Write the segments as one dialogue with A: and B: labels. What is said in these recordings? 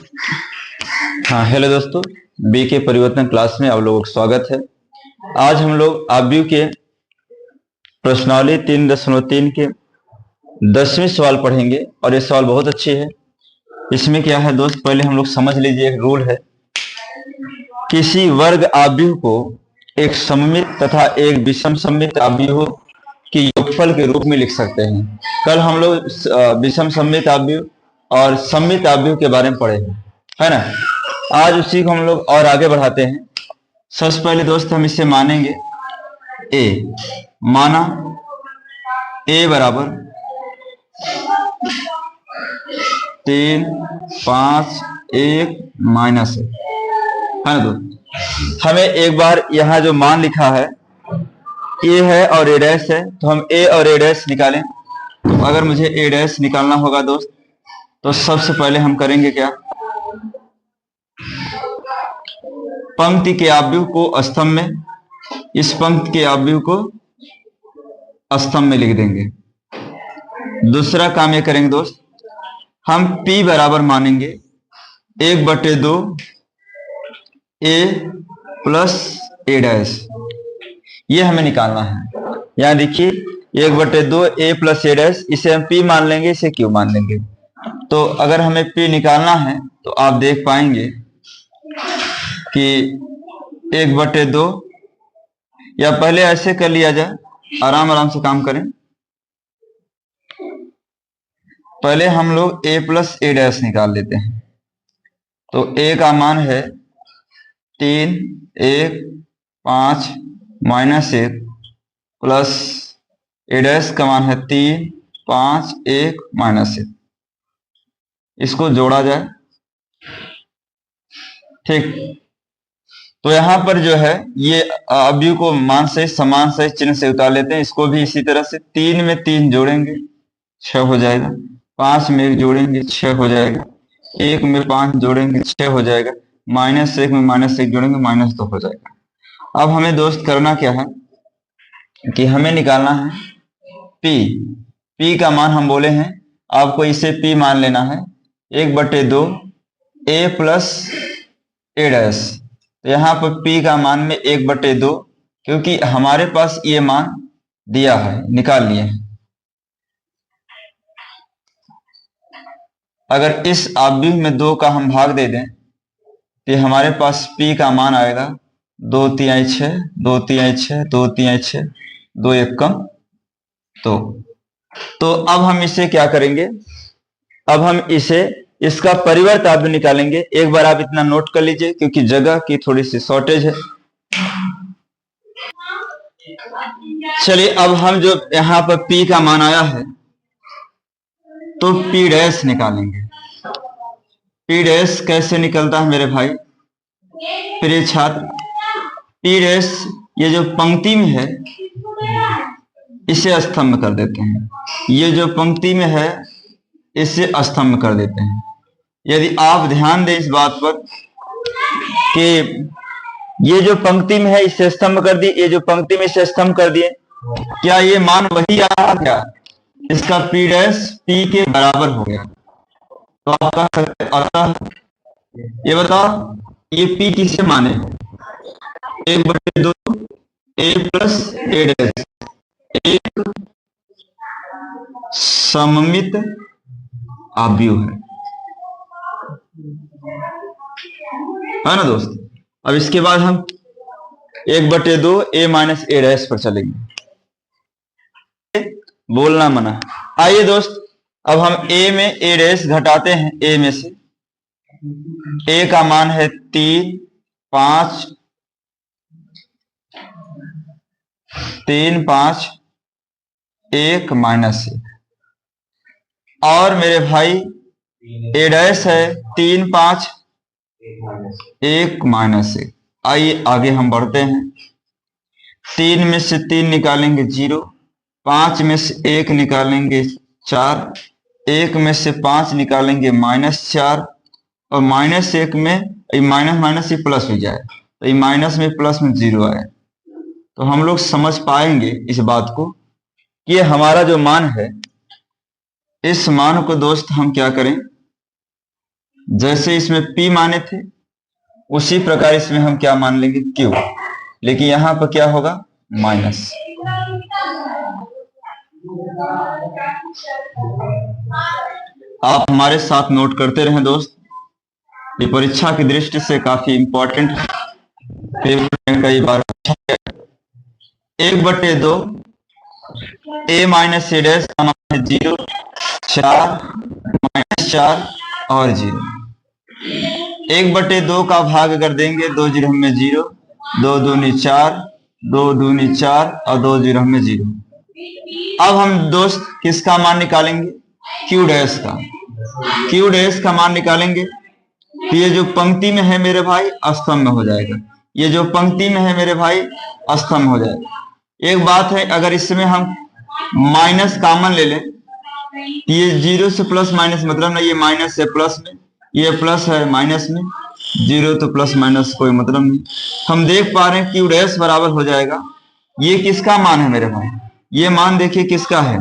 A: हाँ, हेलो दोस्तों। बी के परिवर्तन क्लास में आप लोगों का स्वागत है। आज हम लोग आव्यूह के प्रश्नावली 3.3 के 10वें सवाल पढ़ेंगे और ये सवाल बहुत अच्छे है। इसमें क्या है दोस्त, पहले हम लोग समझ लीजिए। एक रूल है, किसी वर्ग आव्यूह को एक सममित तथा एक विषम सममित आव्यूह की योगफल के रूप में लिख सकते हैं। कल हम लोग विषम सममित आव्यूह और सममित आव्यूह के बारे में पढ़े हैं, है ना। आज उसी को हम लोग और आगे बढ़ाते हैं। सबसे पहले दोस्त हम इसे मानेंगे ए। माना ए बराबर 3, 5, 1 माइनस है ना दोस्त। हमें एक बार यहाँ जो मान लिखा है ए है और ए डैश है, तो हम ए और ए डैश निकालें। तो अगर मुझे ए डैश निकालना होगा दोस्त, तो सबसे पहले हम करेंगे क्या, पंक्ति के आव्यूह को स्तंभ में, इस पंक्ति के आव्यूह को स्तंभ में लिख देंगे। दूसरा काम ये करेंगे दोस्त, हम P बराबर मानेंगे 1/2 ए प्लस ए डैश। ये हमें निकालना है। यहां देखिए 1/2 ए प्लस ए डैश, इसे हम P मान लेंगे, इसे Q मान लेंगे। तो अगर हमें P निकालना है तो आप देख पाएंगे कि 1/2, या पहले ऐसे कर लिया जाए, आराम आराम से काम करें। पहले हम लोग a प्लस ए डैश निकाल लेते हैं। तो a का मान है 3, 1, 5 माइनस 1 प्लस ए डैश का मान है 3, 5, 1 माइनस 1। इसको जोड़ा जाए, ठीक। तो यहां पर जो है ये अवयव को मान से समान से चिन्ह से उतार लेते हैं। इसको भी इसी तरह से 3 में 3 जोड़ेंगे 6 हो जाएगा, 5 में 1 जोड़ेंगे 6 हो जाएगा, 1 में 5 जोड़ेंगे 6 हो जाएगा, -1 में -1 जोड़ेंगे -2 हो जाएगा। अब हमें दोस्त करना क्या है कि हमें निकालना है P का मान हम बोले हैं आपको, इसे P मान लेना है 1/2 ए प्लस ए डैश। तो यहाँ पर P का मान में 1/2, क्योंकि हमारे पास ये मान दिया है, निकाल लिए हैं। अगर इस आव्यूह में 2 का हम भाग दे दें तो हमारे पास P का मान आएगा 2 तिहाई 6, 2 तिहाई 6, 2 तिहाई 6, 2 1 कम 2। तो अब हम इसे क्या करेंगे, अब हम इसे इसका परिवर्त आव्यूह निकालेंगे। एक बार आप इतना नोट कर लीजिए, क्योंकि जगह की थोड़ी सी शॉर्टेज है। चलिए, अब हम जो यहाँ पर P का मान आया है तो P डैश निकालेंगे। P डैश कैसे निकलता है मेरे भाई प्रिय छात्र? P डैश ये जो पंक्ति में है इसे स्तंभ कर देते हैं, ये जो पंक्ति में है इसे स्तंभ कर देते हैं। यदि आप ध्यान दें इस बात पर कि ये जो पंक्ति में है इसे स्तंभ कर दिए, ये जो पंक्ति में इसे स्तंभ कर दिए, क्या ये मान वही आ रहा? क्या इसका P डैश P के बराबर हो गया? तो आप कह सकते हैं, अतः ये बताओ ये P किसे माने? 1/2 ए प्लस ए डैश एक सममित आव्यूह है ना दोस्त। अब इसके बाद हम 1/2 ए माइनस ए डैश पर चलेंगे, बोलना मना। आइए दोस्त, अब हम ए में ए डैश घटाते हैं। ए में से ए का मान है 3, 5, 1 -1 और मेरे भाई ए डैश है 3, 5, 1 -1। आइए आगे हम बढ़ते हैं। 3 में से 3 निकालेंगे 0, 5 में से 1 निकालेंगे 4, 1 में से 5 निकालेंगे -4, और -1 में माइनस माइनस ये प्लस हो जाए, तो ये माइनस में प्लस में 0 आए। तो हम लोग समझ पाएंगे इस बात को कि हमारा जो मान है, इस मान को दोस्त हम क्या करें, जैसे इसमें P माने थे उसी प्रकार इसमें हम क्या मान लेंगे, Q, लेकिन यहां पर क्या होगा, माइनस। आप हमारे साथ नोट करते रहें दोस्त, ये परीक्षा की दृष्टि से काफी इंपॉर्टेंट पेपर में कई बार 1/2 a माइनस ए डैश का मान है 0, 4 -4 और 0। 1/2 का भाग अगर देंगे 2 जीरो में 0, 2 दूनी 4, 2 दूनी 4 और 2 जीरो में 0। अब हम दोस्त किसका मान निकालेंगे, Q डैश का। Q डैश का मान निकालेंगे तो ये जो पंक्ति में है मेरे भाई स्तंभ में हो जाएगा, ये जो पंक्ति में है मेरे भाई स्तंभ हो जाएगा। एक बात है, अगर इसमें हम माइनस कॉमन ले लें तो ये 0 से प्लस माइनस मतलब नहीं, ये माइनस है प्लस में, ये प्लस है माइनस में, 0 तो प्लस माइनस कोई मतलब नहीं। हम देख पा रहे हैं Q डैश बराबर हो जाएगा, ये किसका मान है मेरे भाई, ये मान देखिए किसका है,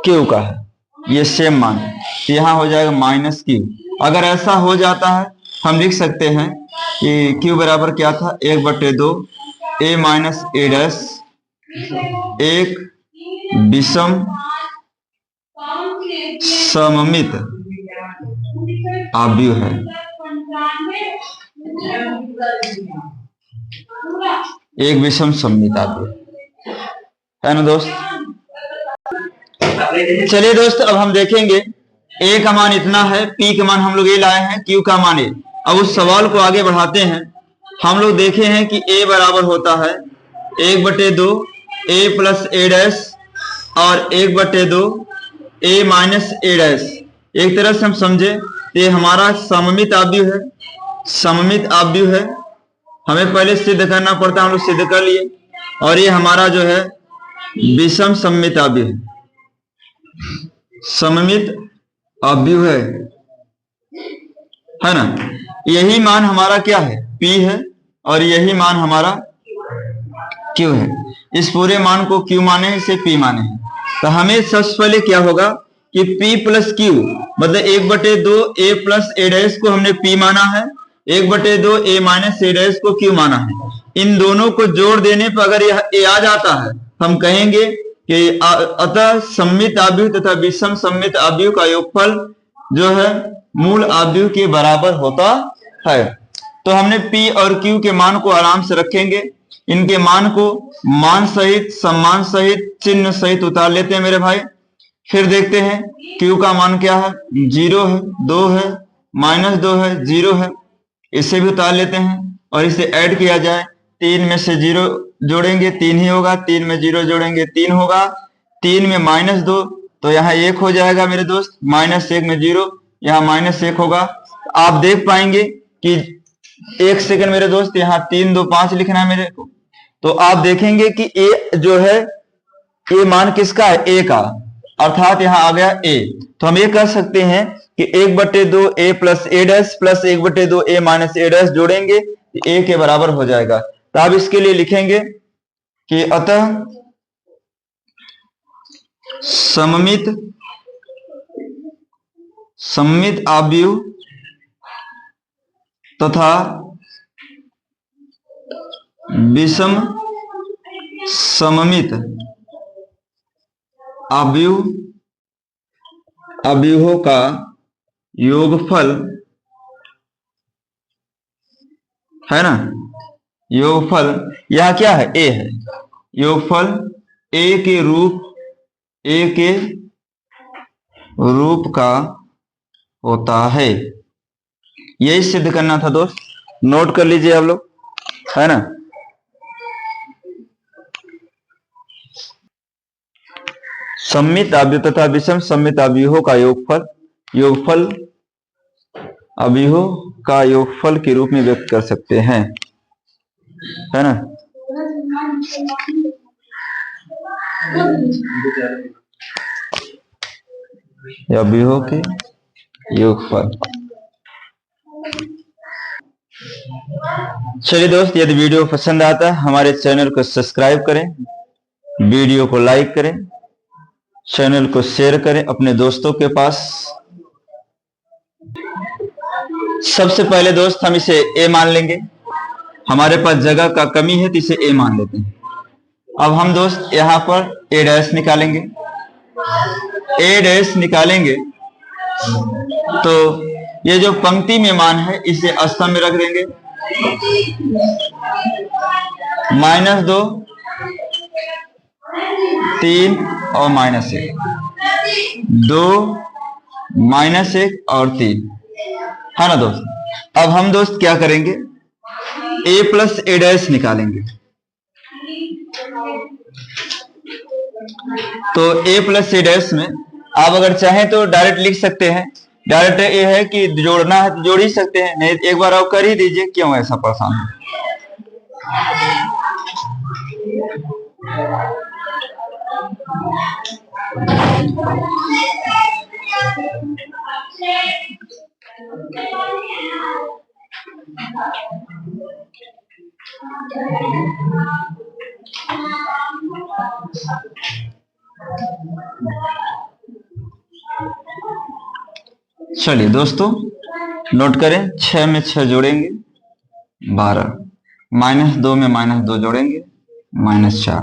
A: Q का है, ये सेम मान है, तो यहाँ हो जाएगा माइनस Q। अगर ऐसा हो जाता है हम लिख सकते हैं कि Q बराबर क्या था, 1/2 a माइनस ए डैश एक विषम सममित आव्यूह है। एक विषम सममित आव्यूह है ना दोस्त। चलिए दोस्त, अब हम देखेंगे a का मान इतना है, p का मान हम लोग a लाए हैं, q का मान a। अब उस सवाल को आगे बढ़ाते हैं। हम लोग देखे हैं कि a बराबर होता है 1/2 a प्लस ए डैश और 1/2 a माइनस ए डैश। एक तरह से हम समझे तो ये हमारा सममित आव्यूह है, सममित आव्यूह है। हमें पहले सिद्ध करना पड़ता है, हम लोग सिद्ध कर लिए। और ये हमारा जो है विषम सममित आव्यूह है, सममित आव्यूह है ना। यही मान हमारा क्या है, P है, और यही मान हमारा Q है। इस पूरे मान को Q माने, इसे P माने हैं। तो हमें सबसे पहले क्या होगा कि P प्लस Q मतलब 1/2 a प्लस ए डैश को हमने P माना है, 1/2 a माइनस ए डैश को Q माना है। इन दोनों को जोड़ देने पर अगर यह a आ जाता है, हम कहेंगे कि अतः सममित आव्यूह तथा विषम सममित आव्यूह का योगफल जो है मूल आव्यूह के बराबर होता है। तो हमने P और Q के मान को आराम से रखेंगे, इनके मान को मान सहित सम्मान सहित चिन्ह सहित उतार लेते हैं मेरे भाई। फिर देखते हैं Q का मान क्या है, 0 है, 2 है, -2 है, 0 है, इसे भी उतार लेते हैं। और इसे ऐड किया जाए, 3 में से 0 जोड़ेंगे 3 ही होगा, 3 में 0 जोड़ेंगे 3 होगा, 3 में -2 तो यहाँ 1 हो जाएगा मेरे दोस्त, -1 में 0 यहाँ -1 होगा। आप देख पाएंगे कि 1 सेकंड मेरे दोस्त, यहाँ 3 2 5 लिखना है मेरे को। तो आप देखेंगे कि a जो है, a मान किसका है, a का, अर्थात यहाँ आ गया a। तो हम ये कह सकते हैं कि 1/2 a plus A dash plus 1/2 a minus A dash जोड़ेंगे a के बराबर हो जाएगा। तो आप इसके लिए लिखेंगे कि अतः सममित आव्यूह तथा विषम सममित आव्यूहों का योगफल है ना, योगफल यह क्या है, a है, योगफल a के रूप का होता है। यही सिद्ध करना था दोस्त, नोट कर लीजिए आप लोग, है ना। सममित आव्यूह तथा विषम सममित आव्यूहों का योगफल आव्यूहों का योगफल के रूप में व्यक्त कर सकते हैं, है ना। आव्यूहों के योगफल। चलिए दोस्त, यदि वीडियो पसंद आता है हमारे चैनल को सब्सक्राइब करें, वीडियो को लाइक करें, चैनल को शेयर करें अपने दोस्तों के पास। सबसे पहले दोस्त हम इसे a मान लेंगे, हमारे पास जगह का कमी है तो इसे a मान लेते हैं। अब हम दोस्त यहां पर a डैश निकालेंगे, a डैश निकालेंगे तो ये जो पंक्ति में मान है इसे स्तंभ में रख देंगे, -2, 3 और -1, 2, -1 और 3 है ना दोस्त। अब हम दोस्त क्या करेंगे, a प्लस a डैश निकालेंगे। तो a प्लस a डैश में आप अगर चाहें तो डायरेक्ट लिख सकते हैं, डायरेक्ट ये है कि जोड़ना है तो जोड़ ही सकते हैं, नहीं एक बार आप कर ही दीजिए, क्यों ऐसा परेशान है। चलिए दोस्तों नोट करें, 6 में 6 जोड़ेंगे 12, -2 में -2 जोड़ेंगे -4,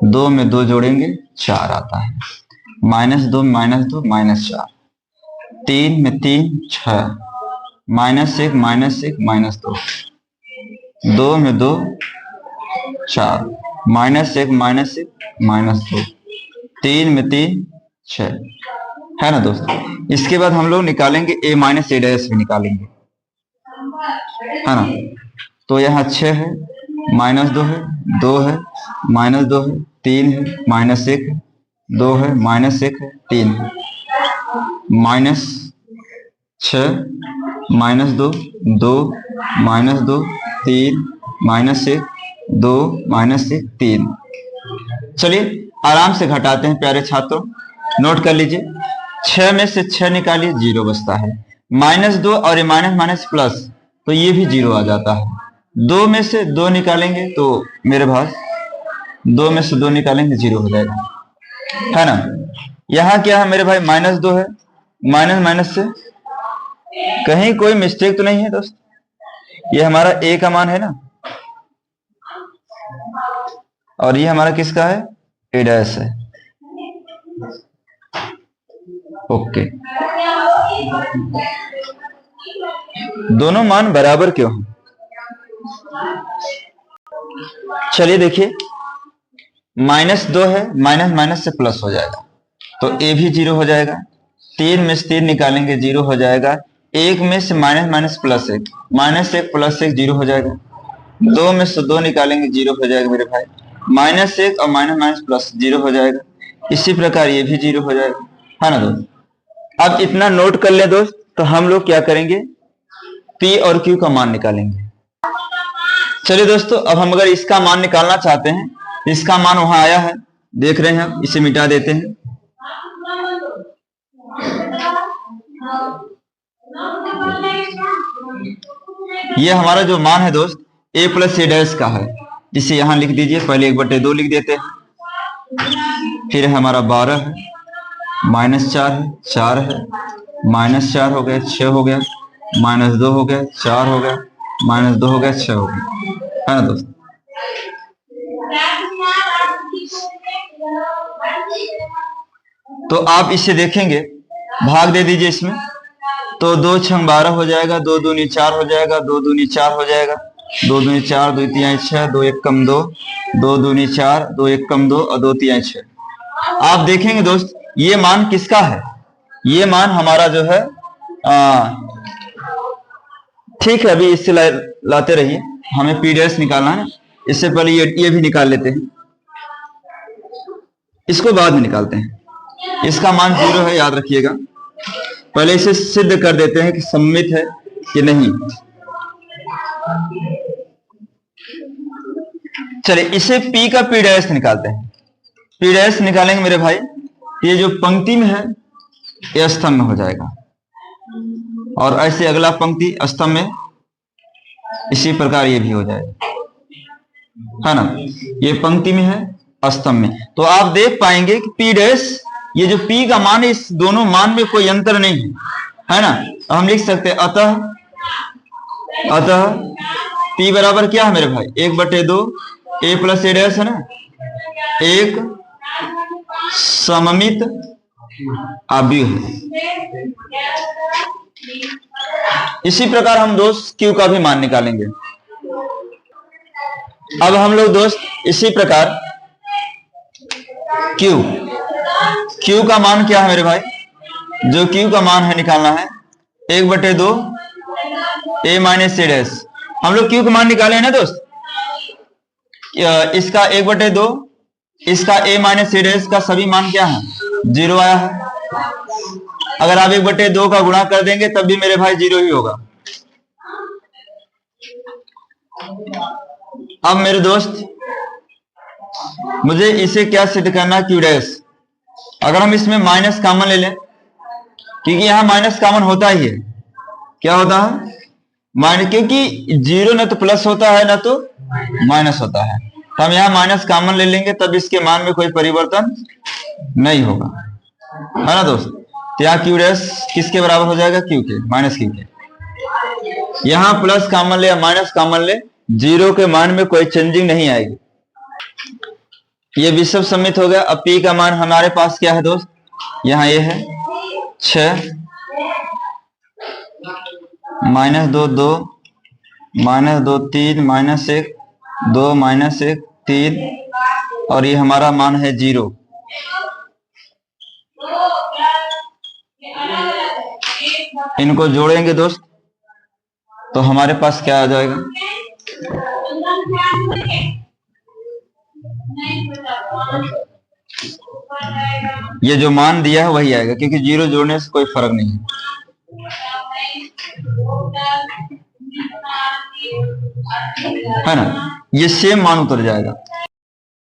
A: 2 में 2 जोड़ेंगे 4 आता है, -2 में -2 -4, 3 में 3 6, -1 -1 -2, 2 में 2 4, -1 -1 -2, 3 में 3 6 है ना दोस्तों। इसके बाद हम लोग निकालेंगे a माइनस a डैश भी निकालेंगे, है ना। तो यहाँ 6 है, -2 है, 2 है, -2 है, 3 है, -1 है, 2 है, -1 है, 3 है, -6 -2 2 -2 3 -1 2 -1 3। चलिए आराम से घटाते हैं प्यारे छात्रों, नोट कर लीजिए। 6 में से 6 निकालिए 0 बचता है, -2 और ये माइनस माइनस प्लस तो ये भी 0 आ जाता है। 2 में से 2 निकालेंगे तो मेरे पास 2 में से 2 निकालेंगे 0 हो जाएगा, है ना। यहाँ क्या है मेरे भाई, -2 है, माइनस माइनस से कहीं कोई मिस्टेक तो नहीं है दोस्त, ये हमारा a का मान है ना, और ये हमारा किसका है, a डैश है। ओके, दोनों मान बराबर क्यों हैं? चलिए देखिए, -2 है, माइनस माइनस से प्लस हो जाएगा तो a भी 0 हो जाएगा। 3 में से 3 निकालेंगे 0 हो जाएगा। 1 में से माइनस माइनस प्लस 1, -1 प्लस 1 0 हो जाएगा। 2 में से 2 निकालेंगे 0 हो जाएगा मेरे भाई, -1 और माइनस माइनस प्लस 0 हो जाएगा। इसी प्रकार ये भी 0 हो जाएगा, है ना दोस्त। अब इतना नोट कर ले दोस्त, तो हम लोग क्या करेंगे, P और Q का मान निकालेंगे। चलिए दोस्तों, अब हम अगर इसका मान निकालना चाहते हैं, इसका मान वहां आया है, देख रहे हैं, इसे मिटा देते हैं। ये हमारा जो मान है दोस्त a प्लस a डैश का है, जिसे यहां लिख दीजिए, पहले 1/2 लिख देते हैं। फिर हमारा 12 है, -4 है, 4 है, -4 हो गया, 6 हो गया, -2 हो गया, 4 हो गया, -2 हो गया, 6 हो गया, है ना दोस्त। तो आप इसे देखेंगे, भाग दे दीजिए इसमें, तो 2 6 12 हो जाएगा, 2 दूनी 4 हो जाएगा, 2 दूनी 4 हो जाएगा, 2 दूनी 4, 2 तिहाई 6, 2 1 कम 2, 2 दूनी 4, 2 1 कम 2 और 2 तिहाई 6। आप देखेंगे दोस्त, ये मान किसका है, ये मान हमारा जो है, ठीक है, अभी इससे लाते रहिए, हमें P डैश निकालना है, इससे पहले ये भी निकाल लेते हैं, इसको बाद में निकालते हैं। इसका मान 0 है, याद रखिएगा। पहले इसे सिद्ध कर देते हैं कि सम्मित है कि नहीं। चलिए इसे P का P डैश निकालते हैं। P डैश निकालेंगे मेरे भाई, ये जो पंक्ति में है ये स्तंभ में हो जाएगा, और ऐसे अगला पंक्ति स्तंभ में, इसी प्रकार ये भी हो जाएगा, है ना। ये पंक्ति में है, स्तंभ में, तो आप देख पाएंगे कि P डैश, ये जो P का मान है, इस दोनों मान में कोई अंतर नहीं है, है ना। हम लिख सकते हैं अतः अतः P बराबर क्या है मेरे भाई, 1/2 A प्लस A डैश है ना, एक सममित अवयव है। इसी प्रकार हम दोस्त Q का भी मान निकालेंगे। अब हम लोग दोस्त इसी प्रकार Q का मान क्या है मेरे भाई, जो Q का मान है निकालना है 1/2 A माइनस A डैश। हम लोग Q का मान निकाले हैं ना दोस्त, इसका 1/2, इसका A माइनस A डैश का सभी मान क्या है, 0 आया है। अगर आप 1/2 का गुणा कर देंगे तब भी मेरे भाई 0 ही होगा। अब मेरे दोस्त मुझे इसे क्या सिद्ध करना है, Q डैश। अगर हम इसमें माइनस कॉमन ले लें, क्योंकि यहां माइनस कॉमन होता ही है, क्या होता है माइनस, क्योंकि 0 ना तो प्लस होता है ना तो माइनस होता है, तो हम यहां माइनस कॉमन ले लेंगे तब इसके मान में कोई परिवर्तन नहीं होगा, है ना दोस्त। तो यहाँ Q डैश किसके बराबर हो जाएगा, Q के, माइनस Q के। यहां प्लस कॉमन ले या माइनस कॉमन ले, 0 के मान में कोई चेंजिंग नहीं आएगी। ये विषम सम्मित हो गया। अब P का मान हमारे पास क्या है दोस्त, यहाँ ये है 6 -2 2 -2 3 -1 2 -1 3 और ये हमारा मान है 0। इनको जोड़ेंगे दोस्त तो हमारे पास क्या आ जाएगा, ये जो मान दिया है वही आएगा, क्योंकि 0 जोड़ने से कोई फर्क नहीं है ना, ये सेम मान उतर जाएगा।